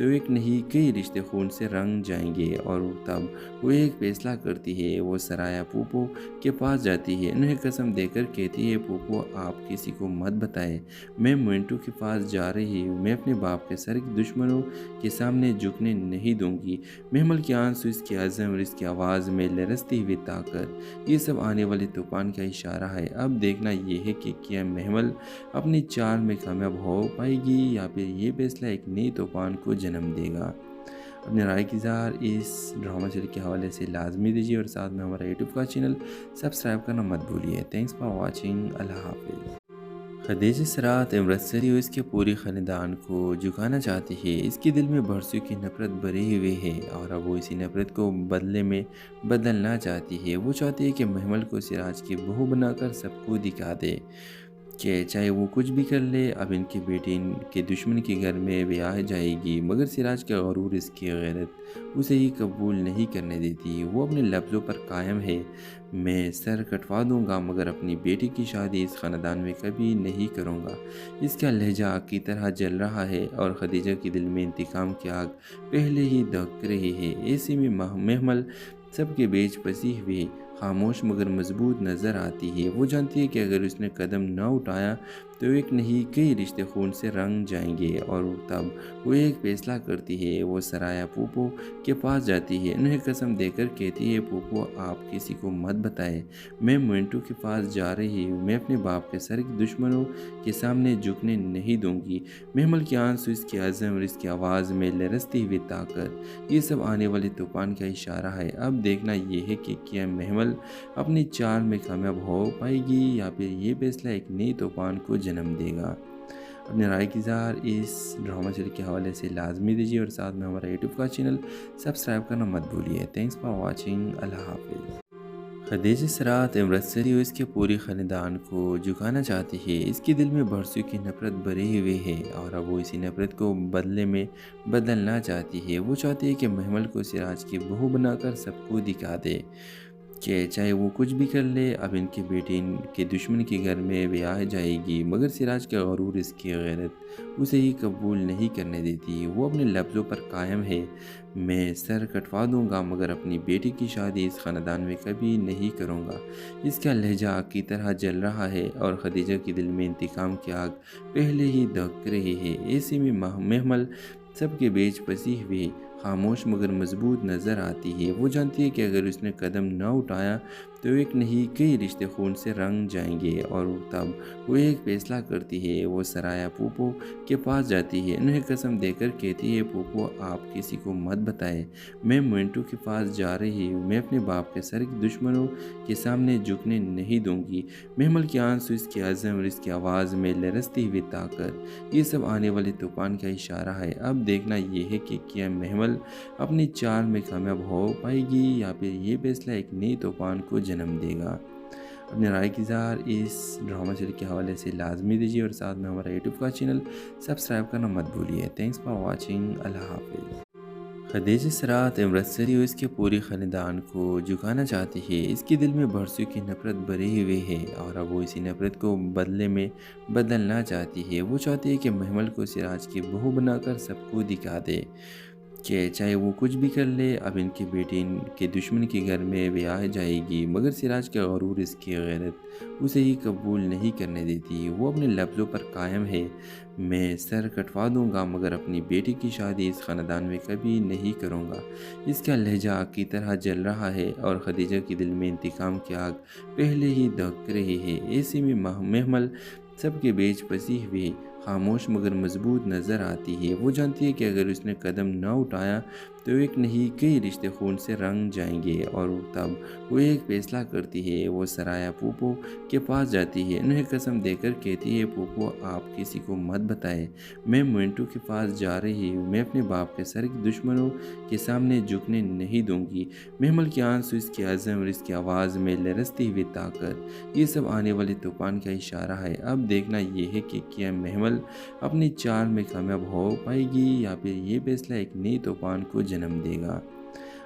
تو ایک نہیں کئی رشتے خون سے رنگ جائیں گے، اور تب وہ ایک فیصلہ کرتی ہے، وہ سرایا پوپو کے پاس جاتی ہے، انہیں قسم دے کر کہتی ہے پوپو آپ کسی کو مت بتائیں، میں مونٹو کے پاس جا رہی ہوں، میں اپنے باپ کے سر کے دشمنوں کے سامنے جھکنے نہیں دوں گی۔ محمل کے آنسو، اس کی عزم اور اس کی آواز میں لرزتی ہوئی طاقت، یہ سب آنے والے طوفان کا اشارہ ہے۔ اب دیکھنا یہ ہے کہ کیا محمل اپنی چال میں کامیاب ہو پائے گی یا پھر یہ فیصلہ ایک نئی طوفان کو جنم دے گا۔ اپنے رائے کی اظہار اس ڈرامہ سیریز کے حوالے سے لازمی دیجیے، اور ساتھ میں ہمارا یوٹیوب کا چینل سبسکرائب کرنا مت بھولیے۔ تھینکس فار واچنگ، اللہ حافظ۔ خدیجہ سرات امرتسری اور اس کے پورے خاندان کو جھکانا چاہتی ہے، اس کے دل میں برسوں کی نفرت بھری ہوئی ہے، اور اب وہ اسی نفرت کو بدلے میں بدلنا چاہتی ہے۔ وہ چاہتی ہے کہ محمل کو سراج کی بہو بنا کر سب کو دکھا دے کہ چاہے وہ کچھ بھی کر لے، اب ان کی بیٹی ان کے دشمن کے گھر میں بیاہ جائے گی، مگر سراج کا غرور، اس کی غیرت اسے ہی قبول نہیں کرنے دیتی۔ وہ اپنے لفظوں پر قائم ہے، میں سر کٹوا دوں گا مگر اپنی بیٹی کی شادی اس خاندان میں کبھی نہیں کروں گا۔ اس کا لہجہ آگ کی طرح جل رہا ہے، اور خدیجہ کے دل میں انتقام کی آگ پہلے ہی دھک رہی ہے۔ ایسے میں محمل سب کے بیچ پھنسی ہوئی خاموش مگر مضبوط نظر آتی ہے۔ وہ جانتی ہے کہ اگر اس نے قدم نہ اٹھایا تو ایک نہیں کئی رشتے خون سے رنگ جائیں گے، اور تب وہ ایک فیصلہ کرتی ہے، وہ سرایا پوپو کے پاس جاتی ہے، انہیں قسم دے کر کہتی ہے پوپو آپ کسی کو مت بتائیں، میں مونٹو کے پاس جا رہی ہوں، میں اپنے باپ کے سر کے دشمنوں کے سامنے جھکنے نہیں دوں گی۔ محمل کے آنسو، اس کی عزم اور اس کی آواز میں لرزتی ہوئی طاقت، یہ سب آنے والے طوفان کا اشارہ ہے۔ اب دیکھنا یہ ہے کہ کیا محمل اپنی چال میں کامیاب ہو پائے گی یا پھر یہ فیصلہ ایک نئی طوفان کو جنم دے گا۔ اپنے رائے کی اظہار اس ڈرامہ سیریز کے حوالے سے لازمی دیجیے، اور ساتھ میں ہمارا یوٹیوب کا چینل سبسکرائب کرنا مت بھولیے۔ تھینکس فار واچنگ، اللہ حافظ۔ خدیجہ سرات امرتسری اور اس کے پورے خاندان کو جھکانا چاہتی ہے، اس کے دل میں برسوں کی نفرت بھری ہوئی ہے، اور اب وہ اسی نفرت کو بدلے میں بدلنا چاہتی ہے۔ وہ چاہتی ہے کہ محمل کو سراج کی بہو بنا کر سب کو دکھا دے کہ چاہے وہ کچھ بھی کر لے، اب ان کی بیٹی ان کے دشمن کے گھر میں بیاہ جائے گی، مگر سراج کا غرور، اس کی غیرت اسے ہی قبول نہیں کرنے دیتی۔ وہ اپنے لفظوں پر قائم ہے، میں سر کٹوا دوں گا مگر اپنی بیٹی کی شادی اس خاندان میں کبھی نہیں کروں گا۔ اس کا لہجہ آگ کی طرح جل رہا ہے، اور خدیجہ کے دل میں انتقام کی آگ پہلے ہی دھک رہی ہے۔ ایسے میں محمل سب کے بیچ پھنسی ہوئی خاموش مگر مضبوط نظر آتی ہے۔ وہ جانتی ہے کہ اگر اس نے قدم نہ اٹھایا تو ایک نہیں کئی رشتے خون سے رنگ جائیں گے، اور تب وہ ایک فیصلہ کرتی ہے، وہ سرایا پوپو کے پاس جاتی ہے، انہیں قسم دے کر کہتی ہے پوپو آپ کسی کو مت بتائیں، میں مونٹو کے پاس جا رہی ہوں، میں اپنے باپ کے سر کے دشمنوں کے سامنے جھکنے نہیں دوں گی۔ محمل کے آنسو، اس کی عزم اور اس کی آواز میں لرزتی ہوئی طاقت، یہ سب آنے والے طوفان کا اشارہ ہے۔ اب دیکھنا یہ ہے کہ کیا محمل اپنی چال میں کامیاب ہو پائے گی یا پھر یہ فیصلہ ایک نئی طوفان کو جنم دے گا۔ اپنے رائے کی اظہار اس ڈرامہ سیریز کے حوالے سے لازمی دیجیے، اور ساتھ میں ہمارا یوٹیوب کا چینل سبسکرائب کرنا مت بھولیے۔ تھینکس فار واچنگ، اللہ حافظ۔ خدیجہ سرات امرتسری اور اس کے پورے خاندان کو جھکانا چاہتی ہے، اس کے دل میں برسوں کی نفرت بھری ہوئی ہے، اور اب وہ اسی نفرت کو بدلے میں بدلنا چاہتی ہے۔ وہ چاہتی ہے کہ محمل کو سراج کی بہو بنا کر سب کو دکھا دے کہ چاہے وہ کچھ بھی کر لے، اب ان کی بیٹی ان کے دشمن کے گھر میں بیاہ جائے گی، مگر سراج کا غرور، اس کی غیرت اسے ہی قبول نہیں کرنے دیتی۔ وہ اپنے لفظوں پر قائم ہے، میں سر کٹوا دوں گا مگر اپنی بیٹی کی شادی اس خاندان میں کبھی نہیں کروں گا۔ اس کا لہجہ آگ کی طرح جل رہا ہے، اور خدیجہ کے دل میں انتقام کی آگ پہلے ہی دھک رہی ہے۔ ایسے میں محمل سب کے بیچ پھنسی ہوئی خاموش مگر مضبوط نظر آتی ہے۔ وہ جانتی ہے کہ اگر اس نے قدم نہ اٹھایا تو ایک نہیں کئی رشتے خون سے رنگ جائیں گے، اور تب وہ ایک فیصلہ کرتی ہے، وہ سرایا پوپو کے پاس جاتی ہے، انہیں قسم دے کر کہتی ہے پوپو آپ کسی کو مت بتائیں، میں مونٹو کے پاس جا رہی ہوں، میں اپنے باپ کے سر کے دشمنوں کے سامنے جھکنے نہیں دوں گی۔ محمل کے آنسو، اس کی عزم اور اس کی آواز میں لرزتی ہوئی طاقت، یہ سب آنے والے طوفان کا اشارہ ہے۔ اب دیکھنا یہ ہے کہ کیا محمل اپنی چال میں کامیاب ہو پائے گی یا پھر یہ فیصلہ ایک نئی طوفان کو جنم دے گا۔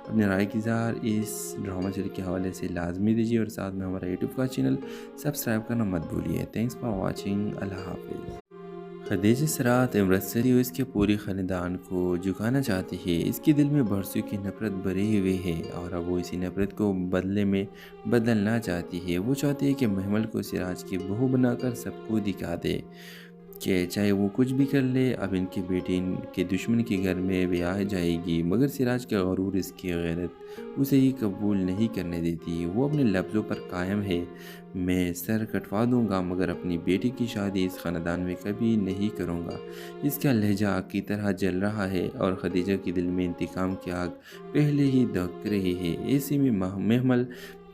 اپنے رائے کی اظہار اس ڈرامہ سیریز کے حوالے سے لازمی دیجیے، اور ساتھ میں ہمارا یوٹیوب کا چینل سبسکرائب کرنا مت بھولیے۔ تھینکس فار واچنگ، اللہ حافظ۔ خدیجہ سرات عمرت سری اس کے پورے خاندان کو جھکانا چاہتی ہے۔ اس کے دل میں برسوں کی نفرت بھری ہوئی ہے اور اب وہ اسی نفرت کو بدلے میں بدلنا چاہتی ہے۔ وہ چاہتی ہے کہ محمل کو سراج کی بہو بنا کر سب کو دکھا دے کہ چاہے وہ کچھ بھی کر لے، اب ان کی بیٹی ان کے دشمن کے گھر میں بیاہ جائے گی، مگر سراج کا غرور، اس کی غیرت اسے یہ قبول نہیں کرنے دیتی۔ وہ اپنے لفظوں پر قائم ہے، میں سر کٹوا دوں گا مگر اپنی بیٹی کی شادی اس خاندان میں کبھی نہیں کروں گا۔ اس کا لہجہ آگ کی طرح جل رہا ہے اور خدیجہ کے دل میں انتقام کی آگ پہلے ہی دھک رہی ہے۔ ایسے میں محمل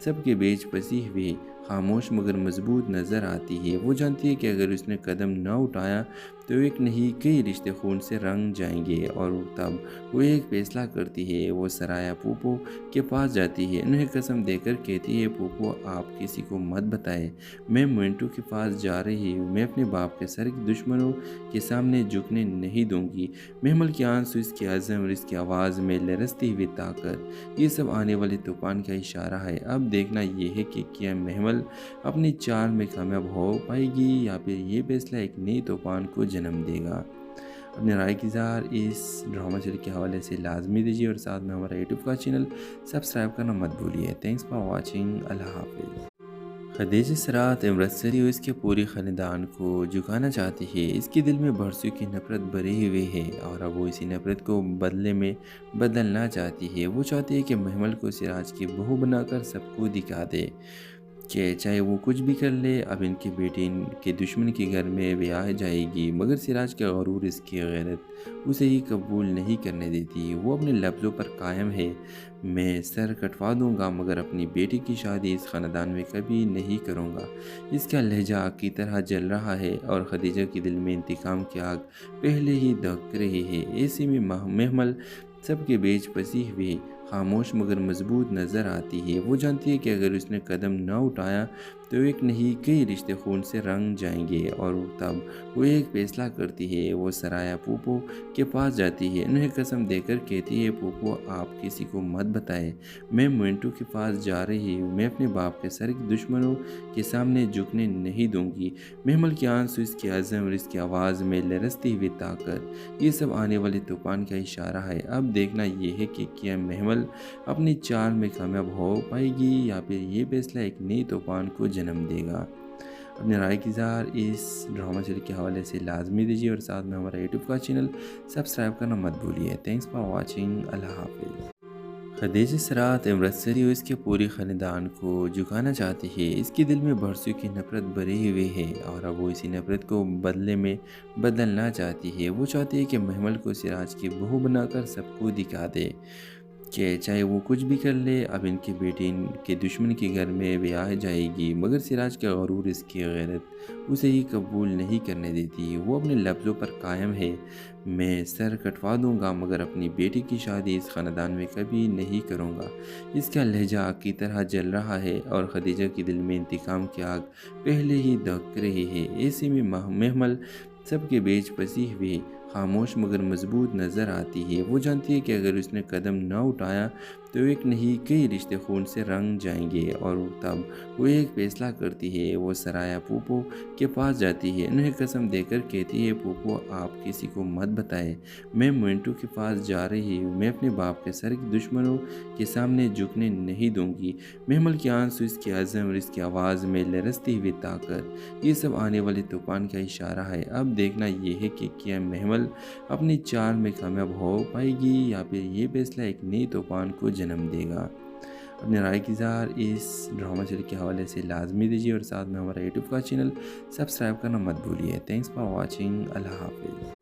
سب کے بیچ پسی ہوئی، خاموش مگر مضبوط نظر آتی ہے۔ وہ جانتی ہے کہ اگر اس نے قدم نہ اٹھایا تو ایک نہیں کئی رشتے خون سے رنگ جائیں گے، اور تب وہ ایک فیصلہ کرتی ہے۔ وہ سرایا پھوپھو کے پاس جاتی ہے، انہیں قسم دے کر کہتی ہے، پھوپھو آپ کسی کو مت بتائیں، میں منٹو کے پاس جا رہی ہوں، میں اپنے باپ کے سر کے دشمنوں کے سامنے جھکنے نہیں دوں گی۔ محمل کے آنسو، اس کی عزم اور اس کی آواز میں لرزتی ہوئی طاقت، یہ سب آنے والے طوفان کا اشارہ ہے۔ اب دیکھنا یہ ہے کہ کیا محمل اپنی چال میں کامیاب ہو پائے گی یا پھر یہ فیصلہ ایک نئی طوفان کو جنم دے گا۔ اپنے رائے کی اظہار اس ڈرامہ سیریل کے حوالے سے لازمی دیجیے اور ساتھ میں ہمارا یوٹیوب کا چینل سبسکرائب کرنا مت بھولیے۔ تھینکس فار واچنگ، اللہ حافظ۔ خدیجہ سرات عمرت سری اس کے پورے خاندان کو جھکانا چاہتی ہے۔ اس کے دل میں برسوں کی نفرت بھری ہوئی ہے اور اب وہ اسی نفرت کو بدلے میں بدلنا چاہتی ہے۔ وہ چاہتی ہے کہ محمل کو سراج کی بہو بنا کر سب کو دکھا دے کہ چاہے وہ کچھ بھی کر لے، اب ان کی بیٹی ان کے دشمن کے گھر میں بیاہ جائے گی، مگر سراج کا غرور، اس کی غیرت اسے یہ قبول نہیں کرنے دیتی۔ وہ اپنے لفظوں پر قائم ہے، میں سر کٹوا دوں گا مگر اپنی بیٹی کی شادی اس خاندان میں کبھی نہیں کروں گا۔ اس کا لہجہ آگ کی طرح جل رہا ہے اور خدیجہ کے دل میں انتقام کی آگ پہلے ہی دھک رہی ہے۔ ایسے میں محمل سب کے بیچ پسی ہوئی، خاموش مگر مضبوط نظر آتی ہے۔ وہ جانتی ہے کہ اگر اس نے قدم نہ اٹھایا تو ایک نہیں کئی رشتے خون سے رنگ جائیں گے، اور تب وہ ایک فیصلہ کرتی ہے۔ وہ سرایا پھوپھو کے پاس جاتی ہے، انہیں قسم دے کر کہتی ہے، پھوپھو آپ کسی کو مت بتائیں، میں منٹو کے پاس جا رہی ہوں، میں اپنے باپ کے سر کے دشمنوں کے سامنے جھکنے نہیں دوں گی۔ محمل کے آنسو، اس کی عزم اور اس کی آواز میں لرزتی ہوئی طاقت، یہ سب آنے والے طوفان کا اشارہ ہے۔ اب دیکھنا یہ ہے کہ کیا محمل اپنی چال میں کامیاب ہو پائے گی یا پھر یہ فیصلہ ایک نئی طوفان کو جنم دے گا۔ اپنے رائے کی اظہار اس ڈرامہ سیریل کے حوالے سے لازمی دیجیے اور ساتھ میں ہمارا یوٹیوب کا چینل سبسکرائب کرنا مت بھولیے۔ تھینکس فار واچنگ، اللہ حافظ۔ خدیجہ سرات عمرت سری اس کے پورے خاندان کو جھکانا چاہتی ہے۔ اس کے دل میں برسوں کی نفرت بھری ہوئی ہے اور اب وہ اسی نفرت کو بدلے میں بدلنا چاہتی ہے۔ وہ چاہتی ہے کہ محمل کو سراج کی بہو بنا کر سب کو دکھا دے کہ چاہے وہ کچھ بھی کر لے، اب ان کی بیٹی ان کے دشمن کے گھر میں بیاہ جائے گی، مگر سراج کا غرور، اس کی غیرت اسے یہ قبول نہیں کرنے دیتی۔ وہ اپنے لفظوں پر قائم ہے، میں سر کٹوا دوں گا مگر اپنی بیٹی کی شادی اس خاندان میں کبھی نہیں کروں گا۔ اس کا لہجہ آگ کی طرح جل رہا ہے اور خدیجہ کے دل میں انتقام کی آگ پہلے ہی دھک رہی ہے۔ ایسے میں محمل سب کے بیچ پسی ہوئی، خاموش مگر مضبوط نظر آتی ہے۔ وہ جانتی ہے کہ اگر اس نے قدم نہ اٹھایا تو ایک نہیں کئی رشتے خون سے رنگ جائیں گے، اور تب وہ ایک فیصلہ کرتی ہے۔ وہ سرایا پھوپھو کے پاس جاتی ہے، انہیں قسم دے کر کہتی ہے، پھوپھو آپ کسی کو مت بتائیں، میں منٹو کے پاس جا رہی ہوں، میں اپنے باپ کے سر کے دشمنوں کے سامنے جھکنے نہیں دوں گی۔ محمل کے آنسو، اس کی عزم اور اس کی آواز میں لرزتی ہوئی طاقت، یہ سب آنے والے طوفان کا اشارہ ہے۔ اب دیکھنا یہ ہے کہ کیا محمل اپنی چال میں کامیاب ہو پائے گی یا پھر یہ فیصلہ ایک نئی طوفان کو جنم دے گا۔ اپنے رائے کی اظہار اس ڈرامہ سیریل کے حوالے سے لازمی دیجیے اور ساتھ میں ہمارا یوٹیوب کا چینل سبسکرائب کرنا مت بھولیے۔ تھینکس فار واچنگ، اللہ حافظ۔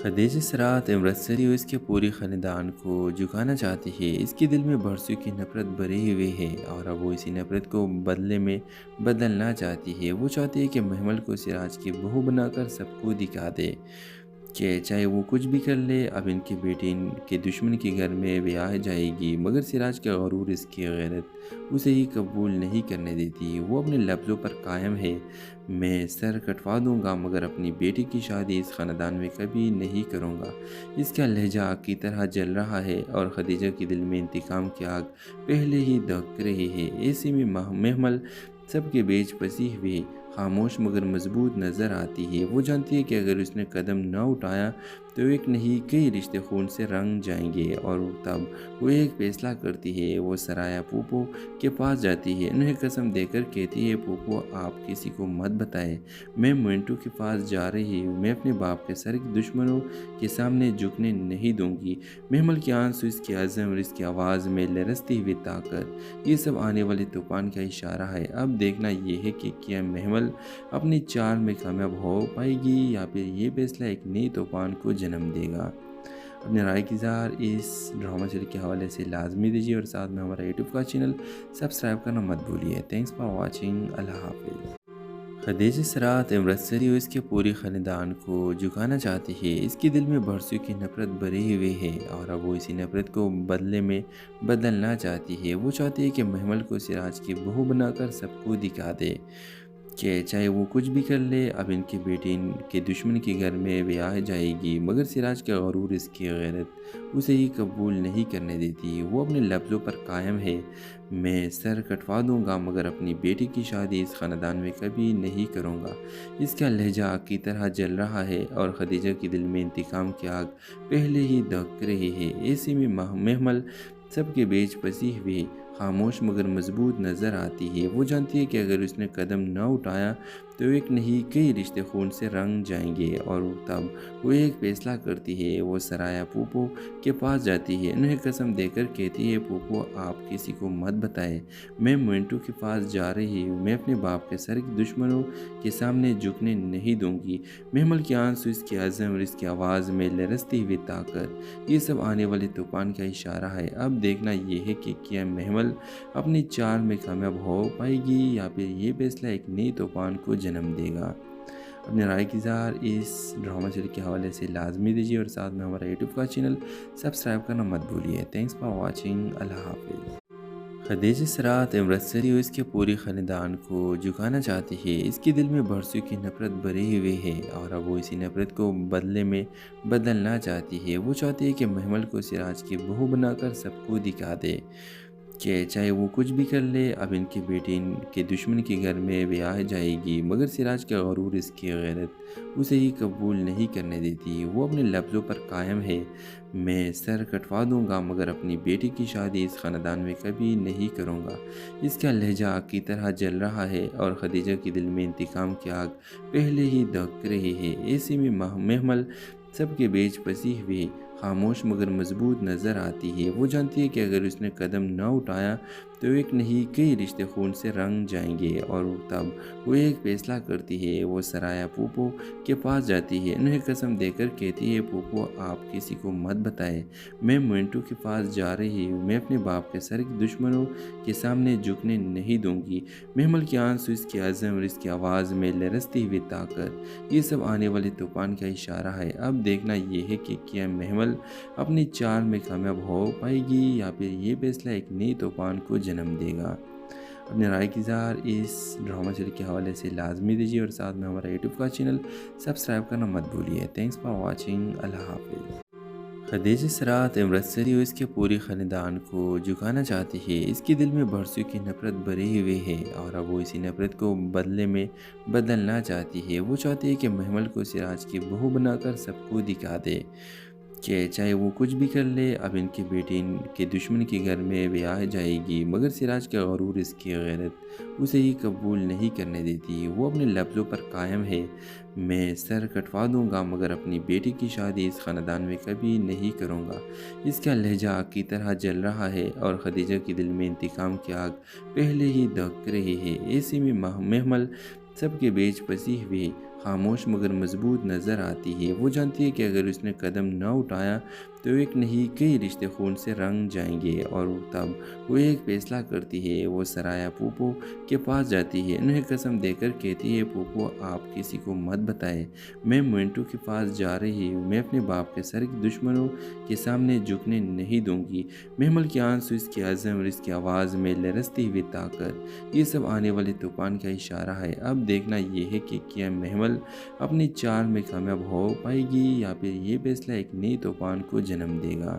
خدیجہ سرات عمرت سری اس کے پورے خاندان کو جھکانا چاہتی ہے۔ اس کے دل میں برسوں کی نفرت بھری ہوئی ہے اور اب وہ اسی نفرت کو بدلے میں بدلنا چاہتی ہے۔ وہ چاہتی ہے کہ محمل کو سراج کی بہو بنا کر سب کو دکھا دے کہ چاہے وہ کچھ بھی کر لے، اب ان کی بیٹی ان کے دشمن کے گھر میں بیاہ جائے گی، مگر سراج کا غرور، اس کی غیرت اسے یہ قبول نہیں کرنے دیتی۔ وہ اپنے لفظوں پر قائم ہے، میں سر کٹوا دوں گا مگر اپنی بیٹی کی شادی اس خاندان میں کبھی نہیں کروں گا۔ اس کا لہجہ آگ کی طرح جل رہا ہے اور خدیجہ کے دل میں انتقام کی آگ پہلے ہی دھک رہی ہے۔ ایسے میں محمل سب کے بیچ پسی ہوئی، خاموش مگر مضبوط نظر آتی ہے۔ وہ جانتی ہے کہ اگر اس نے قدم نہ اٹھایا تو ایک نہیں کئی رشتے خون سے رنگ جائیں گے، اور تب وہ ایک فیصلہ کرتی ہے۔ وہ سرایا پوپو کے پاس جاتی ہے، انہیں قسم دے کر کہتی ہے، پوپو آپ کسی کو مت بتائیں، میں مونٹو کے پاس جا رہی ہوں، میں اپنے باپ کے سر کے دشمنوں کے سامنے جھکنے نہیں دوں گی۔ محمل کے آنسو، اس کے عزم اور اس کی آواز میں لرزتی ہوئی طاقت، یہ سب آنے والے طوفان کا اشارہ ہے۔ اب دیکھنا یہ ہے کہ کیا محمل اپنی چال میں کامیاب ہو پائے گی یا پھر یہ فیصلہ ایک نئی طوفان کو جنم دے گا۔ اپنے رائے کی اظہار اس ڈرامہ سیریز کے حوالے سے لازمی دیجیے، اور ساتھ میں ہمارا یوٹیوب کا چینل سبسکرائب کرنا مت بھولیے۔ تھینکس فار واچنگ، اللہ حافظ۔ خدیجہ سرات عمرت سری اور اس کے پورے خاندان کو جھکانا چاہتی ہے۔ اس کے دل میں برسوں کی نفرت بھری ہوئی ہے، اور اب وہ اسی نفرت کو بدلے میں بدلنا چاہتی ہے۔ وہ چاہتی ہے کہ محمل کو سراج کی بہو بنا کر سب کو دکھا دے کہ چاہے وہ کچھ بھی کر لے، اب ان کے بیٹے ان کے دشمن کے گھر میں بیاہ جائے گی، مگر سراج کا غرور، اس کی غیرت اسے ہی قبول نہیں کرنے دیتی۔ وہ اپنے لفظوں پر قائم ہے، میں سر کٹوا دوں گا مگر اپنی بیٹی کی شادی اس خاندان میں کبھی نہیں کروں گا۔ اس کا لہجہ آگ کی طرح جل رہا ہے، اور خدیجہ کے دل میں انتقام کی آگ پہلے ہی دھک رہی ہے۔ ایسے میں محمل سب کے بیچ پھنسی ہوئی خاموش مگر مضبوط نظر آتی ہے۔ وہ جانتی ہے کہ اگر اس نے قدم نہ اٹھایا تو ایک نہیں کئی رشتے خون سے رنگ جائیں گے، اور تب وہ ایک فیصلہ کرتی ہے۔ وہ سرایا پوپو کے پاس جاتی ہے، انہیں قسم دے کر کہتی ہے، پوپو آپ کسی کو مت بتائیں، میں مونٹو کے پاس جا رہی ہوں، میں اپنے باپ کے سر کے دشمنوں کے سامنے جھکنے نہیں دوں گی۔ محمل کے آنسو، اس کے عزم اور اس کی آواز میں لرزتی ہوئی طاقت، یہ سب آنے والے طوفان کا اشارہ ہے۔ اب دیکھنا یہ ہے کہ کیا محمل اپنی چال میں کامیاب ہو پائے گی یا پھر یہ فیصلہ ایک نئی طوفان کو جنم دے گا۔ اپنے رائے کی اظہار اس ڈرامہ سیریز کے حوالے سے لازمی دیجیے، اور ساتھ میں ہمارا یوٹیوب کا چینل سبسکرائب کرنا مت بھولیے۔ تھینکس فار واچنگ، اللہ حافظ۔ خدیجہ سرات عمرت سری اور اس کے پورے خاندان کو جھکانا چاہتی ہے۔ اس کے دل میں برسوں کی نفرت بھری ہوئی ہے، اور اب وہ اسی نفرت کو بدلے میں بدلنا چاہتی ہے۔ وہ چاہتی ہے کہ محمل کو سراج کی بہو بنا کر سب کو دکھا دے کہ چاہے وہ کچھ بھی کر لے، اب ان کے بیٹے ان کے دشمن کے گھر میں بیاہ جائے گی، مگر سراج کا غرور، اس کی غیرت اسے ہی قبول نہیں کرنے دیتی۔ وہ اپنے لفظوں پر قائم ہے، میں سر کٹوا دوں گا مگر اپنی بیٹی کی شادی اس خاندان میں کبھی نہیں کروں گا۔ اس کا لہجہ آگ کی طرح جل رہا ہے، اور خدیجہ کے دل میں انتقام کی آگ پہلے ہی دھک رہی ہے۔ ایسے میں محمل سب کے بیچ پھنسی ہوئی خاموش مگر مضبوط نظر آتی ہے۔ وہ جانتی ہے کہ اگر اس نے قدم نہ اٹھایا تو ایک نہیں کئی رشتے خون سے رنگ جائیں گے، اور تب وہ ایک فیصلہ کرتی ہے۔ وہ سرایا پوپو کے پاس جاتی ہے، انہیں قسم دے کر کہتی ہے، پوپو آپ کسی کو مت بتائیں، میں مونٹو کے پاس جا رہی ہوں، میں اپنے باپ کے سر کے دشمنوں کے سامنے جھکنے نہیں دوں گی۔ محمل کے آنسو، اس کے عزم اور اس کی آواز میں لرزتی ہوئی طاقت، یہ سب آنے والے طوفان کا اشارہ ہے۔ اب دیکھنا یہ ہے کہ کیا محمل اپنی چال میں کامیاب ہو پائے گی یا پھر یہ فیصلہ ایک نئی طوفان کو جنم دے گا۔ اپنے رائے کی اظہار اس ڈرامہ سیریز کے حوالے سے لازمی دیجیے، اور ساتھ میں ہمارا یوٹیوب کا چینل سبسکرائب کرنا مت بھولیے۔ تھینکس فار واچنگ، اللہ حافظ۔ خدیجہ سرات عمرت سری اور اس کے پورے خاندان کو جھکانا چاہتی ہے۔ اس کے دل میں برسوں کی نفرت بھری ہوئی ہے، اور اب وہ اسی نفرت کو بدلے میں بدلنا چاہتی ہے۔ وہ چاہتی ہے کہ محمل کو سراج کی بہو بنا کر سب کو دکھا دے کہ چاہے وہ کچھ بھی کر لے، اب ان کے بیٹے ان کے دشمن کے گھر میں بیاہ جائے گی، مگر سراج کا غرور، اس کی غیرت اسے ہی قبول نہیں کرنے دیتی۔ وہ اپنے لفظوں پر قائم ہے، میں سر کٹوا دوں گا مگر اپنی بیٹی کی شادی اس خاندان میں کبھی نہیں کروں گا۔ اس کا لہجہ آگ کی طرح جل رہا ہے، اور خدیجہ کے دل میں انتقام کی آگ پہلے ہی دھک رہی ہے۔ ایسے میں محمل سب کے بیچ پھنسی ہوئی خاموش مگر مضبوط نظر آتی ہے۔ وہ جانتی ہے کہ اگر اس نے قدم نہ اٹھایا تو ایک نہیں کئی رشتے خون سے رنگ جائیں گے، اور تب وہ ایک فیصلہ کرتی ہے۔ وہ سرایا پوپو کے پاس جاتی ہے، انہیں قسم دے کر کہتی ہے، پوپو آپ کسی کو مت بتائیں، میں مونٹو کے پاس جا رہی ہوں، میں اپنے باپ کے سر کے دشمنوں کے سامنے جھکنے نہیں دوں گی۔ محمل کے آنسو، اس کے عزم اور اس کی آواز میں لرزتی ہوئی طاقت، یہ سب آنے والے طوفان کا اشارہ ہے۔ اب دیکھنا یہ ہے کہ کیا محمل اپنی چال میں کامیاب ہو پائے گی یا پھر یہ فیصلہ ایک نئی طوفان کو جنم دے گا۔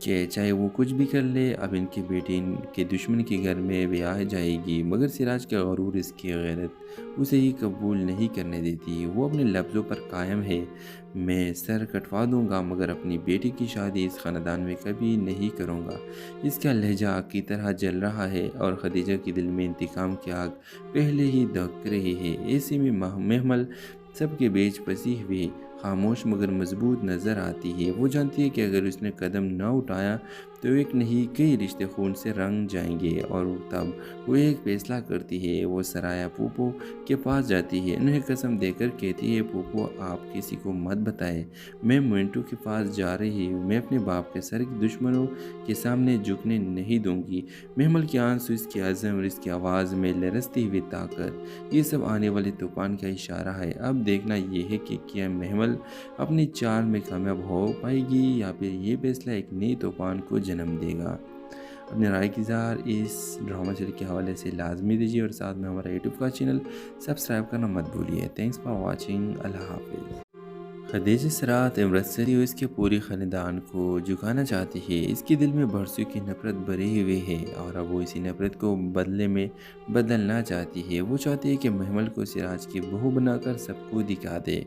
کہ چاہے وہ کچھ بھی کر لے اب ان کی بیٹی ان کے دشمن کے گھر میں بیاہ جائے گی، مگر سراج کا غرور، اس کی غیرت اسے ہی قبول نہیں کرنے دیتی۔ وہ اپنے لفظوں پر قائم ہے، میں سر کٹوا دوں گا مگر اپنی بیٹی کی شادی اس خاندان میں کبھی نہیں کروں گا۔ اس کا لہجہ آگ کی طرح جل رہا ہے اور خدیجہ کے دل میں انتقام کی آگ پہلے ہی دھک رہی ہے۔ ایسے میں محمل سب کے بیچ پسی ہوئی، خاموش مگر مضبوط نظر آتی ہے۔ وہ جانتی ہے کہ اگر اس نے قدم نہ اٹھایا تو ایک نہیں کئی رشتے خون سے رنگ جائیں گے، اور تب وہ ایک فیصلہ کرتی ہے۔ وہ سرایا پھوپھو کے پاس جاتی ہے، انہیں قسم دے کر کہتی ہے، پھوپھو آپ کسی کو مت بتائیں، میں منٹو کے پاس جا رہی ہوں، میں اپنے باپ کے سر کے دشمنوں کے سامنے جھکنے نہیں دوں گی۔ محمل کے آنسو، اس کے عزم اور اس کی آواز میں لرزتی ہوئی طاقت، یہ سب آنے والے طوفان کا اشارہ ہے۔ اب دیکھنا یہ ہے کہ کیا محمل اپنی چال میں کامیاب ہو پائے گی یا پھر یہ فیصلہ ایک نئی طوفان کو جنم دے گا۔ اپنے رائے کی اظہار اس ڈرامہ سیریز کے حوالے سے لازمی دیجیے اور ساتھ میں ہمارا یوٹیوب کا چینل سبسکرائب کرنا مت بھولیے۔ تھینکس فار واچنگ، اللہ حافظ۔ خدیجہ سرات امرت سری اور اس کے پورے خاندان کو جھکانا چاہتی ہے۔ اس کے دل میں برسوں کی نفرت بھری ہوئی ہے اور اب وہ اسی نفرت کو بدلے میں بدلنا چاہتی ہے۔ وہ چاہتی ہے کہ محمل کو سراج کی بہو بنا کر سب کو دکھا دے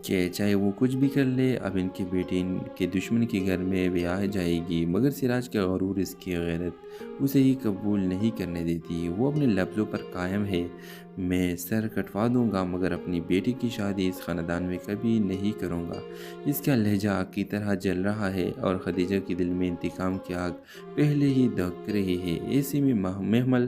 کہ چاہے وہ کچھ بھی کر لے اب ان کی بیٹی ان کے دشمن کے گھر میں بیاہ جائے گی، مگر سراج کا غرور، اس کی غیرت اسے ہی قبول نہیں کرنے دیتی۔ وہ اپنے لفظوں پر قائم ہے، میں سر کٹوا دوں گا مگر اپنی بیٹی کی شادی اس خاندان میں کبھی نہیں کروں گا۔ اس کا لہجہ آگ کی طرح جل رہا ہے اور خدیجہ کے دل میں انتقام کی آگ پہلے ہی دھک رہی ہے۔ ایسے میں محمل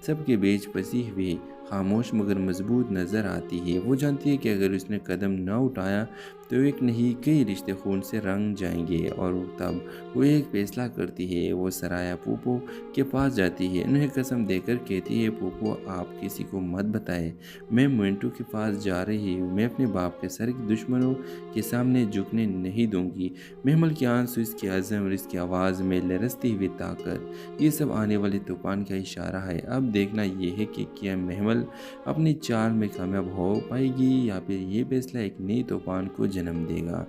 سب کے بیچ پسی ہوئی، خاموش مگر مضبوط نظر آتی ہے۔ وہ جانتی ہے کہ اگر اس نے قدم نہ اٹھایا تو ایک نہیں کئی رشتے خون سے رنگ جائیں گے، اور تب وہ ایک فیصلہ کرتی ہے۔ وہ سرایا پھوپھو کے پاس جاتی ہے، انہیں قسم دے کر کہتی ہے، پھوپھو آپ کسی کو مت بتائیں، میں منٹو کے پاس جا رہی ہوں، میں اپنے باپ کے سر کے دشمنوں کے سامنے جھکنے نہیں دوں گی۔ محمل کے آنسو، اس کے عزم اور اس کی آواز میں لرزتی ہوئی طاقت، یہ سب آنے والے طوفان کا اشارہ ہے۔ اب دیکھنا یہ ہے کہ کیا محمل اپنی چال میں کامیاب ہو پائے گی یا پھر یہ فیصلہ ایک نئی طوفان کو جنم دے گا۔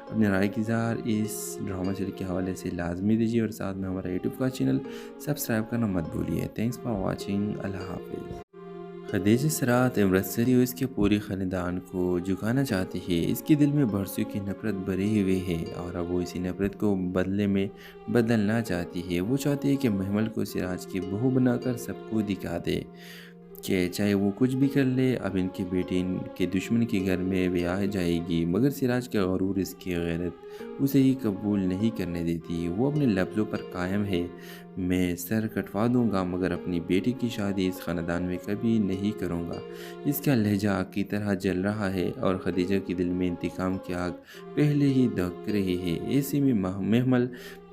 اپنے رائے کی اظہار اس ڈرامہ سیریز کے حوالے سے لازمی دیجیے اور ساتھ میں ہمارا یوٹیوب کا چینل سبسکرائب کرنا مت بھولیے۔ تھینکس فار واچنگ، اللہ حافظ۔ خدیجہ سرات امرت سری اور اس کے پورے خاندان کو جھکانا چاہتی ہے۔ اس کے دل میں برسوں کی نفرت بھری ہوئی ہے اور اب وہ اسی نفرت کو بدلے میں بدلنا چاہتی ہے۔ وہ چاہتی ہے کہ محمل کو سراج کی بہو بنا کر سب کو دکھا دے کہ چاہے وہ کچھ بھی کر لے اب ان کی بیٹی ان کے دشمن کے گھر میں بیاہ جائے گی، مگر سراج کا غرور، اس کی غیرت اسے ہی قبول نہیں کرنے دیتی۔ وہ اپنے لفظوں پر قائم ہے، میں سر کٹوا دوں گا مگر اپنی بیٹی کی شادی اس خاندان میں کبھی نہیں کروں گا۔ اس کا لہجہ آگ کی طرح جل رہا ہے اور خدیجہ کے دل میں انتقام کی آگ پہلے ہی دھک رہی ہے۔ ایسے میں محمل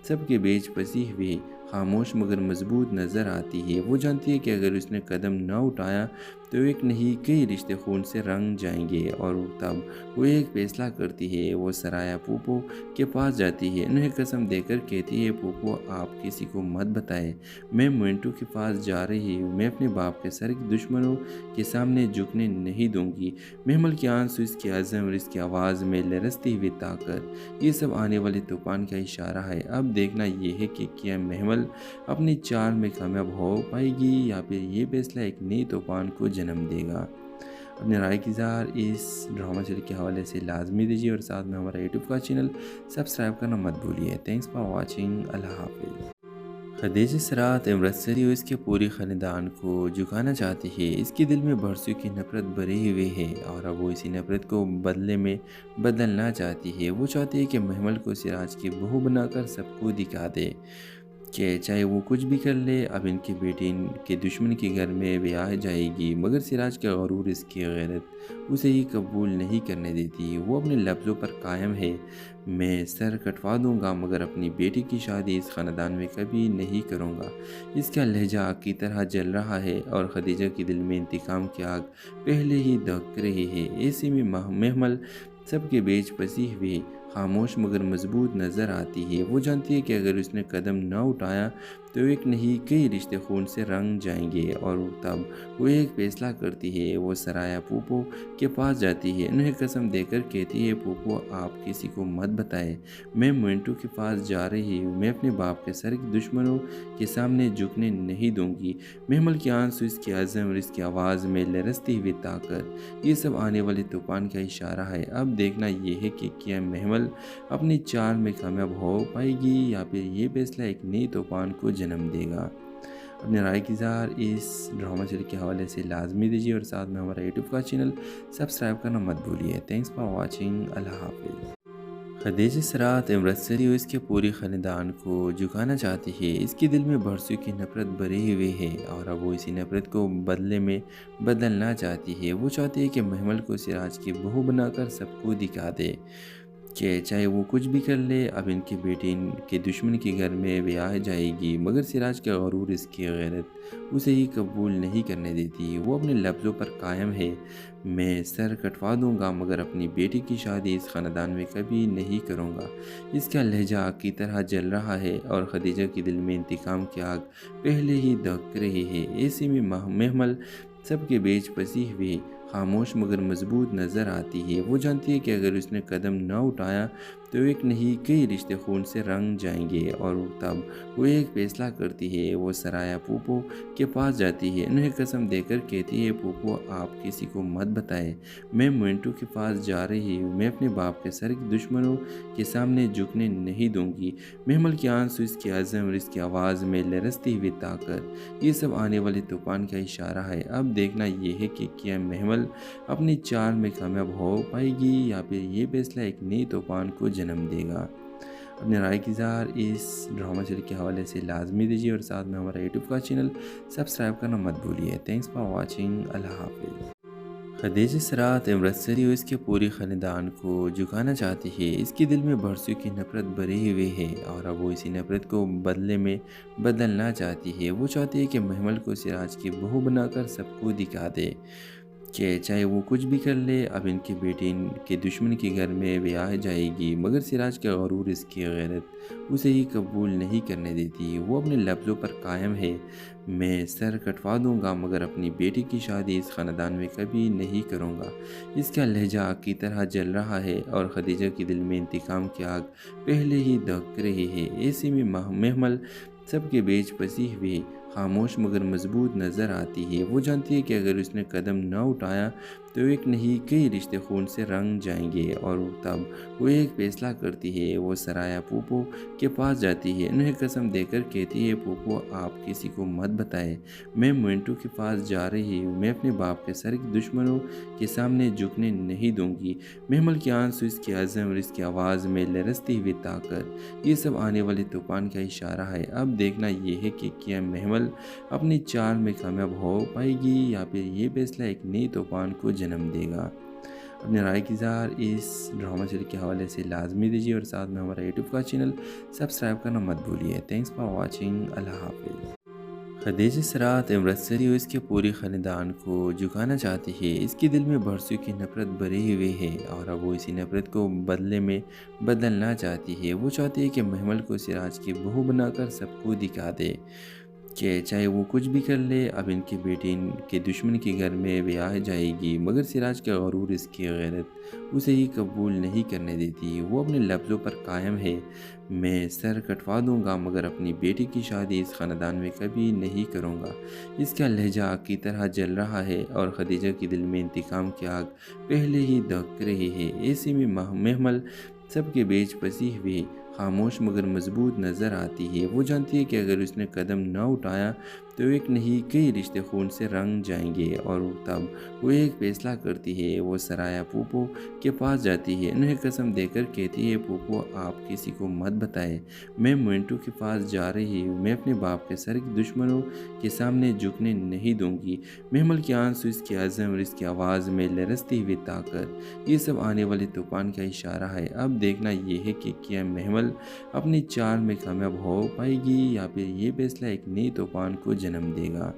سب کے بیچ پسی ہوئی، خاموش مگر مضبوط نظر آتی ہے۔ وہ جانتی ہے کہ اگر اس نے قدم نہ اٹھایا تو ایک نہیں کئی رشتے خون سے رنگ جائیں گے، اور تب وہ ایک فیصلہ کرتی ہے۔ وہ سرایا پھوپھو کے پاس جاتی ہے، انہیں قسم دے کر کہتی ہے، پھوپھو آپ کسی کو مت بتائیں، میں منٹو کے پاس جا رہی ہوں، میں اپنے باپ کے سر کے دشمنوں کے سامنے جھکنے نہیں دوں گی۔ محمل کے آنسو، اس کے عزم اور اس کی آواز میں لرزتی ہوئی طاقت، یہ سب آنے والے طوفان کا اشارہ ہے۔ اب دیکھنا یہ ہے کہ کیا محمل اپنی چال میں کامیاب ہو پائے گی یا پھر یہ فیصلہ ایک نئی طوفان کو جنم دے گا۔ اپنے رائے کی اظہار اس ڈرامہ سیریز کے حوالے سے لازمی دیجیے اور ساتھ میں ہمارا یوٹیوب کا چینل سبسکرائب کرنا مت بھولیے۔ تھینکس فار واچنگ، اللہ حافظ۔ خدیجہ سرات امرت سری اور اس کے پورے خاندان کو جھکانا چاہتی ہے۔ اس کے دل میں برسوں کی نفرت بھری ہوئی ہے اور اب وہ اسی نفرت کو بدلے میں بدلنا چاہتی ہے۔ وہ چاہتی ہے کہ محمل کو سراج کی بہو بنا کر سب کو دکھا دے کہ چاہے وہ کچھ بھی کر لے اب ان کی بیٹی ان کے دشمن کے گھر میں بیاہ جائے گی، مگر سراج کا غرور، اس کی غیرت اسے ہی قبول نہیں کرنے دیتی۔ وہ اپنے لفظوں پر قائم ہے، میں سر کٹوا دوں گا مگر اپنی بیٹی کی شادی اس خاندان میں کبھی نہیں کروں گا۔ اس کا لہجہ آگ کی طرح جل رہا ہے اور خدیجہ کے دل میں انتقام کی آگ پہلے ہی دھک رہی ہے۔ ایسے میں محمل سب کے بیچ پسی ہوئی، خاموش مگر مضبوط نظر آتی ہے۔ وہ جانتی ہے کہ اگر اس نے قدم نہ اٹھایا تو ایک نہیں کئی رشتے خون سے رنگ جائیں گے، اور تب وہ ایک فیصلہ کرتی ہے۔ وہ سرایا پوپو کے پاس جاتی ہے، انہیں قسم دے کر کہتی ہے، پوپو آپ کسی کو مت بتائے، میں مونٹو کے پاس جا رہی ہوں، میں اپنے باپ کے سر کے دشمنوں کے سامنے جھکنے نہیں دوں گی۔ محمل کے آنسو، اس کے عزم اور اس کی آواز میں لرزتی ہوئی طاقت، یہ سب آنے والے طوفان کا اشارہ ہے۔ اب دیکھنا یہ ہے کہ کیا محمل اپنی چال میں کامیاب ہو پائے گی یا پھر یہ فیصلہ ایک نئی طوفان کو جنم دے گا۔ اپنے رائے کی اظہار اس ڈرامہ سیریز کے حوالے سے لازمی دیجیے، اور ساتھ میں ہمارا یوٹیوب کا چینل سبسکرائب کرنا مت بھولیے۔ تھینکس فار واچنگ، اللہ حافظ۔ خدیجہ سرات امرت سری اس کے پوری خاندان کو جھکانا چاہتی ہے، اس کے دل میں برسوں کی نفرت بھری ہوئی ہے، اور اب وہ اسی نفرت کو بدلے میں بدلنا چاہتی ہے۔ وہ چاہتی ہے کہ محمل کو سراج کی بہو بنا کر سب کو دکھا دے کہ چاہے وہ کچھ بھی کر لے، اب ان کی بیٹی ان کے دشمن کے گھر میں بیاہ جائے گی، مگر سراج کا غرور، اس کی غیرت اسے ہی قبول نہیں کرنے دیتی۔ وہ اپنے لفظوں پر قائم ہے، میں سر کٹوا دوں گا مگر اپنی بیٹی کی شادی اس خاندان میں کبھی نہیں کروں گا۔ اس کا لہجہ آگ کی طرح جل رہا ہے، اور خدیجہ کے دل میں انتقام کی آگ پہلے ہی دھک رہی ہے۔ ایسے میں محمل سب کے بیچ پھنسی ہوئی خاموش مگر مضبوط نظر آتی ہے۔ وہ جانتی ہے کہ اگر اس نے قدم نہ اٹھایا تو ایک نہیں کئی رشتے خون سے رنگ جائیں گے، اور تب وہ ایک فیصلہ کرتی ہے۔ وہ سرایا پوپو کے پاس جاتی ہے، انہیں قسم دے کر کہتی ہے، پوپو آپ کسی کو مت بتائے، میں مونٹو کے پاس جا رہی ہوں، میں اپنے باپ کے سر کے دشمنوں کے سامنے جھکنے نہیں دوں گی۔ محمل کے آنسو، اس کے عزم اور اس کی آواز میں لرزتی ہوئی طاقت، یہ سب آنے والے طوفان کا اشارہ ہے۔ اب دیکھنا یہ ہے کہ کیا محمل اپنی چال میں کامیاب ہو پائے گی یا پھر یہ فیصلہ ایک نئی طوفان کو جنم دے گا۔ اپنے رائے کی اظہار اس ڈرامہ سیریز کے حوالے سے لازمی دیجیے، اور ساتھ میں ہمارا یوٹیوب کا چینل سبسکرائب کرنا مت بھولیے۔ تھینکس فار واچنگ، اللہ حافظ۔ خدیجہ سرات امرت سری اس کے پوری خاندان کو جھکانا چاہتی ہے، اس کے دل میں برسوں کی نفرت بھری ہوئی ہے، اور اب وہ اسی نفرت کو بدلے میں بدلنا چاہتی ہے۔ وہ چاہتی ہے کہ محمل کو سراج کی بہو بنا کر سب کو دکھا دے کہ چاہے وہ کچھ بھی کر لے، اب ان کی بیٹی ان کے دشمن کے گھر میں بیاہ جائے گی، مگر سراج کا غرور، اس کی غیرت اسے ہی قبول نہیں کرنے دیتی۔ وہ اپنے لفظوں پر قائم ہے، میں سر کٹوا دوں گا مگر اپنی بیٹی کی شادی اس خاندان میں کبھی نہیں کروں گا۔ اس کا لہجہ آگ کی طرح جل رہا ہے، اور خدیجہ کے دل میں انتقام کی آگ پہلے ہی دھک رہی ہے۔ ایسے میں محمل سب کے بیچ پھنسی ہوئی خاموش مگر مضبوط نظر آتی ہے۔ وہ جانتی ہے کہ اگر اس نے قدم نہ اٹھایا تو ایک نہیں کئی رشتے خون سے رنگ جائیں گے، اور تب وہ ایک فیصلہ کرتی ہے۔ وہ سرایا پوپو کے پاس جاتی ہے، انہیں قسم دے کر کہتی ہے، پوپو آپ کسی کو مت بتائے، میں مونٹو کے پاس جا رہی ہوں، میں اپنے باپ کے سر کے دشمنوں کے سامنے جھکنے نہیں دوں گی۔ محمل کے آنسو، اس کے عزم اور اس کی آواز میں لرزتی ہوئی طاقت، یہ سب آنے والے طوفان کا اشارہ ہے۔ اب دیکھنا یہ ہے کہ کیا محمل اپنی چال میں کامیاب ہو پائے گی یا پھر یہ فیصلہ ایک نئی طوفان کو جنم دے گا۔ اپنے رائے کی اظہار اس ڈرامہ سیریز کے حوالے سے لازمی دیجیے، اور ساتھ میں ہمارا یوٹیوب کا چینل سبسکرائب کرنا مت بھولیے۔ تھینکس فار واچنگ، اللہ حافظ۔ خدیجہ سرات امرت سری اس کے پوری خاندان کو جھکانا چاہتی ہے، اس کے دل میں برسوں کی نفرت بھری ہوئی ہے، اور اب وہ اسی نفرت کو بدلے میں بدلنا چاہتی ہے۔ وہ چاہتی ہے کہ محمل کو سراج کی بہو بنا کر سب کو دکھا دے کہ چاہے وہ کچھ بھی کر لے، اب ان کی بیٹی ان کے دشمن کے گھر میں بیاہ جائے گی، مگر سراج کا غرور، اس کی غیرت اسے ہی قبول نہیں کرنے دیتی۔ وہ اپنے لفظوں پر قائم ہے، میں سر کٹوا دوں گا مگر اپنی بیٹی کی شادی اس خاندان میں کبھی نہیں کروں گا۔ اس کا لہجہ آگ کی طرح جل رہا ہے، اور خدیجہ کے دل میں انتقام کی آگ پہلے ہی دھک رہی ہے۔ ایسے میں محمل سب کے بیچ پھنسی ہوئی خاموش مگر مضبوط نظر آتی ہے۔ وہ جانتی ہے کہ اگر اس نے قدم نہ اٹھایا تو ایک نہیں کئی رشتے خون سے رنگ جائیں گے، اور تب وہ ایک فیصلہ کرتی ہے۔ وہ سرایا پوپو کے پاس جاتی ہے، انہیں قسم دے کر کہتی ہے، پوپو آپ کسی کو مت بتائے، میں مونٹو کے پاس جا رہی ہوں، میں اپنے باپ کے سر کے دشمنوں کے سامنے جھکنے نہیں دوں گی۔ محمل کے آنسو، اس کے عزم اور اس کی آواز میں لرزتی ہوئی طاقت، یہ سب آنے والے طوفان کا اشارہ ہے۔ اب دیکھنا یہ ہے کہ کیا محمل اپنی چال میں کامیاب ہو پائے گی یا پھر یہ فیصلہ ایک نئی طوفان کو جنم دے گا۔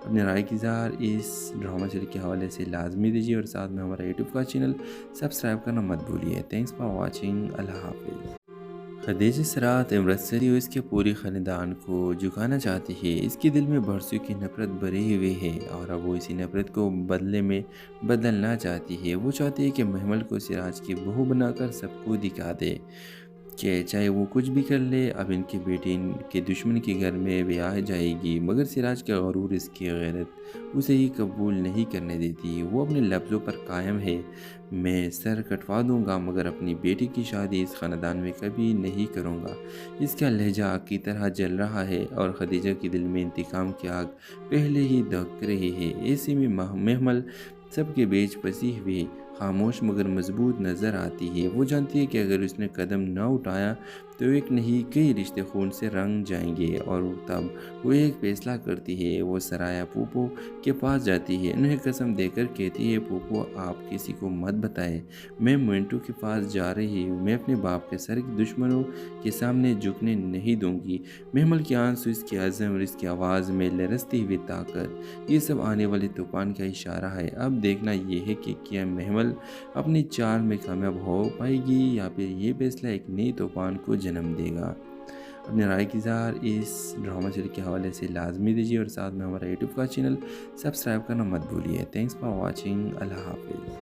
اپنے رائے کی اظہار اس ڈرامہ سیریز کے حوالے سے لازمی دیجیے اور ساتھ میں ہمارا یوٹیوب کا چینل سبسکرائب کرنا مت بھولیے۔ Thanks for watching. اللہ حافظ۔ خدیجہ سرات امرت سری اور اس کے پورے خاندان کو جھکانا چاہتی ہے۔ اس کے دل میں برسوں کی نفرت بھری ہوئی ہے اور اب وہ اسی نفرت کو بدلے میں بدلنا چاہتی ہے۔ وہ چاہتی ہے کہ محمل کو سراج کی بہو بنا کر سب کو دکھا دے کہ چاہے وہ کچھ بھی کر لے اب ان کی بیٹی ان کے دشمن کے گھر میں بیاہ جائے گی، مگر سراج کا غرور، اس کی غیرت اسے ہی قبول نہیں کرنے دیتی۔ وہ اپنے لفظوں پر قائم ہے، میں سر کٹوا دوں گا مگر اپنی بیٹی کی شادی اس خاندان میں کبھی نہیں کروں گا۔ اس کا لہجہ آگ کی طرح جل رہا ہے اور خدیجہ کے دل میں انتقام کی آگ پہلے ہی دھک رہی ہے۔ ایسے میں محمل سب کے بیچ پھنسی ہوئی خاموش مگر مضبوط نظر آتی ہے۔ وہ جانتی ہے کہ اگر اس نے قدم نہ اٹھایا تو ایک نہیں کئی رشتے خون سے رنگ جائیں گے، اور تب وہ ایک فیصلہ کرتی ہے۔ وہ سرایا پھوپھو کے پاس جاتی ہے، انہیں قسم دے کر کہتی ہے، پھوپھو آپ کسی کو مت بتائیں، میں منٹو کے پاس جا رہی ہوں، میں اپنے باپ کے سر کے دشمنوں کے سامنے جھکنے نہیں دوں گی۔ محمل کے آنسو، اس کے عزم اور اس کی آواز میں لرزتی ہوئی طاقت، یہ سب آنے والے طوفان کا اشارہ ہے۔ اب دیکھنا یہ ہے کہ کیا محمل اپنی چال میں کامیاب ہو پائے گی یا پھر یہ فیصلہ ایک نئی طوفان کو جنم دے گا۔ اپنے رائے کی اظہار اس ڈرامہ سیریز کے حوالے سے لازمی دیجیے اور ساتھ میں ہمارا یوٹیوب کا چینل سبسکرائب کرنا مت بھولیے۔ Thanks for watching. اللہ حافظ۔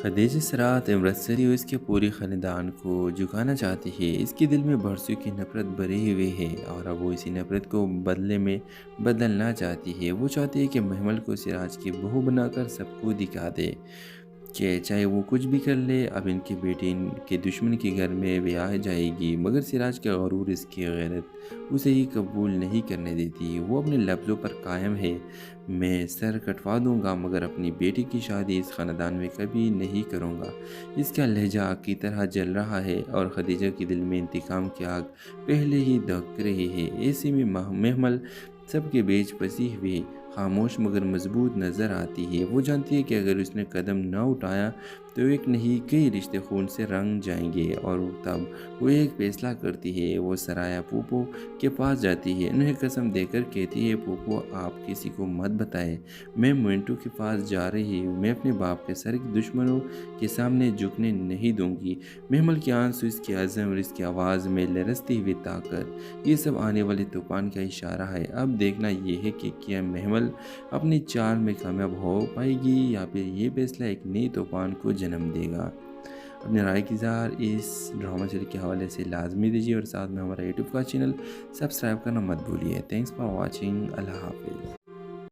خدیجہ سرات امرت سری اور اس کے پورے خاندان کو جھکانا چاہتی ہے۔ اس کے دل میں برسوں کی نفرت بھری ہوئی ہے اور اب وہ اسی نفرت کو بدلے میں بدلنا چاہتی ہے۔ وہ چاہتی ہے کہ محمل کو سراج کی بہو بنا کر سب کو دکھا دے کہ چاہے وہ کچھ بھی کر لے اب ان کی بیٹی ان کے دشمن کے گھر میں بیاہ جائے گی، مگر سراج کا غرور، اس کی غیرت اسے ہی قبول نہیں کرنے دیتی۔ وہ اپنے لفظوں پر قائم ہے، میں سر کٹوا دوں گا مگر اپنی بیٹی کی شادی اس خاندان میں کبھی نہیں کروں گا۔ اس کا لہجہ آگ کی طرح جل رہا ہے اور خدیجہ کے دل میں انتقام کی آگ پہلے ہی دھک رہی ہے۔ ایسے میں محمل سب کے بیچ پھنسی ہوئی خاموش مگر مضبوط نظر آتی ہے۔ وہ جانتی ہے کہ اگر اس نے قدم نہ اٹھایا تو ایک نہیں کئی رشتے خون سے رنگ جائیں گے، اور تب وہ ایک فیصلہ کرتی ہے۔ وہ سرایا پھوپھو کے پاس جاتی ہے، انہیں قسم دے کر کہتی ہے، پھوپھو آپ کسی کو مت بتائیں، میں منٹو کے پاس جا رہی ہوں، میں اپنے باپ کے سر کے دشمنوں کے سامنے جھکنے نہیں دوں گی۔ محمل کے آنسو، اس کے عزم اور اس کی آواز میں لرزتی ہوئی طاقت، یہ سب آنے والے طوفان کا اشارہ ہے۔ اب دیکھنا یہ ہے کہ کیا محمل اپنی چال میں کامیاب ہو پائے گی یا پھر یہ فیصلہ ایک نئی طوفان کو جنم دے گا۔ اپنے رائے کی اظہار اس ڈرامہ سیریز کے حوالے سے لازمی دیجیے اور ساتھ میں ہمارا یوٹیوب کا چینل سبسکرائب کرنا مت بھولیے۔ Thanks for watching. اللہ حافظ۔